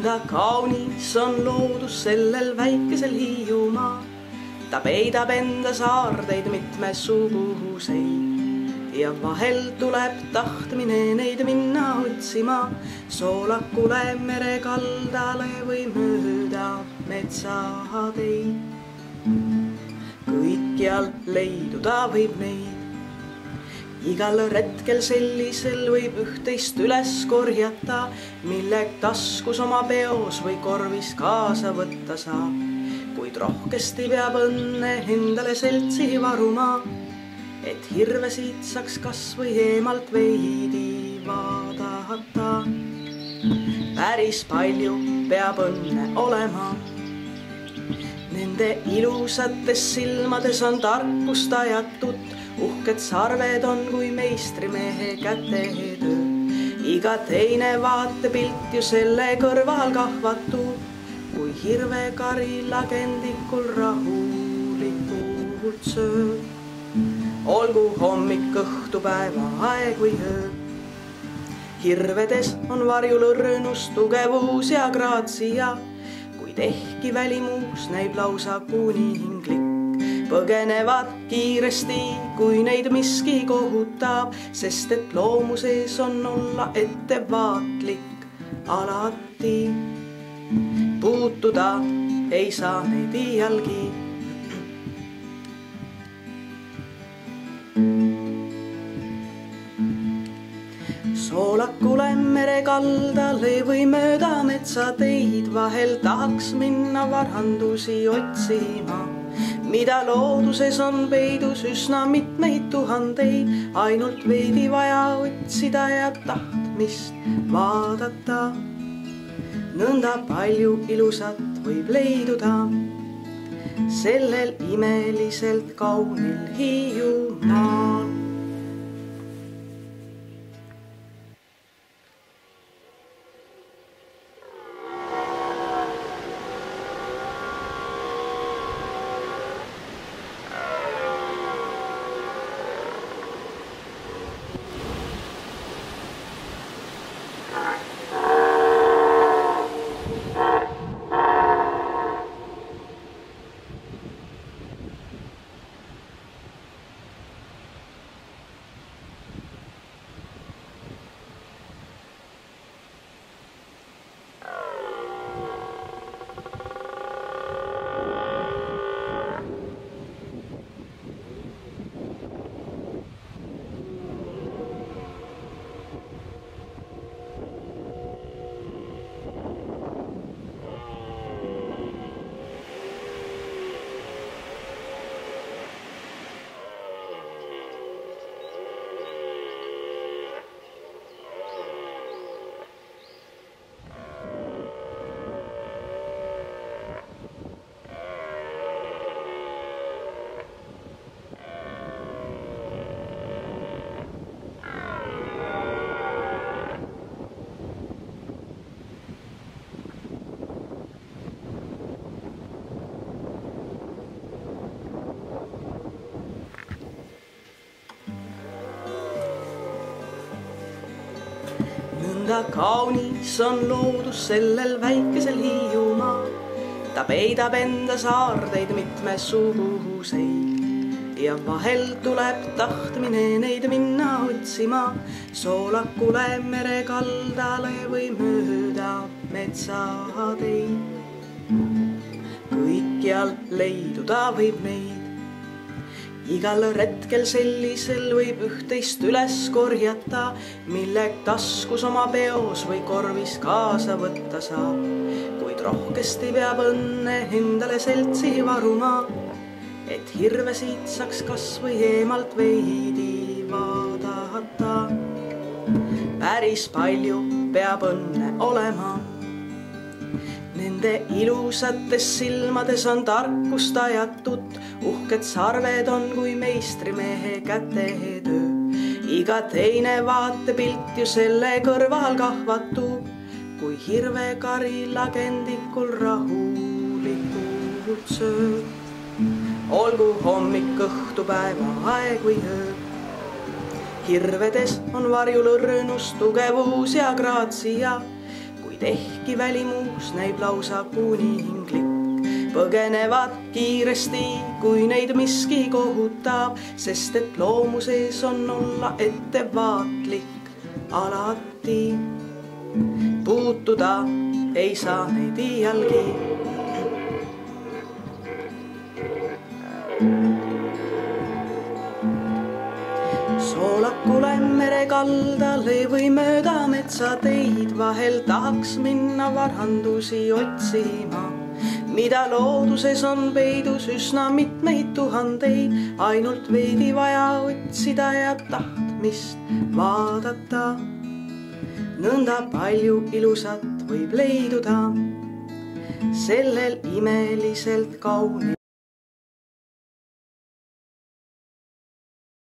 Nõnda kaunis on loodus sellel väikesel Hiiumaa. Ta peidab enda saarteid mitmesuguseid ja vahel tuleb tahtmine neid minna otsima soolakule merekaldale või mööda metsateid. Kõikjal leiduda võib neid. Igal retkel sellisel võib üht-teist üles korjata, mille taskus oma peos või korvis kaasa võtta saab. Kuid rohkesti peab õnne endale seltsi varuma, et hirvesid saaks kas või eemalt veidi vaadata. Päris palju peab õnne olema. Nende ilusates silmades on tarkust ajatud, uhked sarved on kui meistrimehe kätetöö. Iga teine vaatepilt ju selle kõrval kahvatub, kui hirvekari lagendikul rahulikult sööb. Olgu hommik, õhtupäeva, aeg või öö. Hirvedes on varjul õrnus, tugevus ja graatsia, kuid ehkki välimuus näib lausa kuninglik. Põgenevad kiiresti, kui neid miski kohutab, sest et loomuses on olla ettevaatlik alati. Puutuda ei saa neid iialgi. Soolakule merekaldale või mööda metsateid vahel tahaks minna varhandusi otsima, mida looduses on peidus üsna mitmeid tuhandeid, ainult veidi vaja otsida ja tahtmist vaadata. Nõnda palju ilusat võib leiduda sellel imeliselt kaunil Hiiumaal. Nõnda kaunis on loodus sellel väikesel Hiiumaa. Ta peidab enda saarteid mitmesuguseid ja vahel tuleb tahtmine neid minna otsima soolakule merekaldale või mööda metsateid. Kõikjal leiduda võib neid. Igal retkel sellisel võib üht-teist üles korjata, mille taskus oma peos või korvis kaasa võtta saab. Kuid rohkesti peab õnne endale seltsi varuma, et hirvesid saaks kas või eemalt veidi vaadata. Päris palju peab õnne olema. Nende ilusates silmades on tarkust ajatud, uhked sarved on kui meistrimehe kätetöö. Iga teine vaatepilt ju selle kõrval kahvatub, kui hirvekari lagendikul rahulikult sööb. Olgu hommik, õhtupäeva, aeg või öö. Hirvedes on varjul õrnus, tugevus ja graatsia, kuid ehkki välimuus näib lausa kuninglik. Põgenevad kiiresti, kui neid miski kohutab, sest et loomuses on olla ettevaatlik alati. Puutuda ei saa neid iialgi. Soolakule mere kaldale või mööda metsateid vahel tahaks minna varandusi otsima, mida looduses on peidus üsna mitmeid tuhandeid, ainult veidi vaja otsida ja tahtmist vaadata. Nõnda palju ilusat võib leiduda sellel imeliselt kaunil.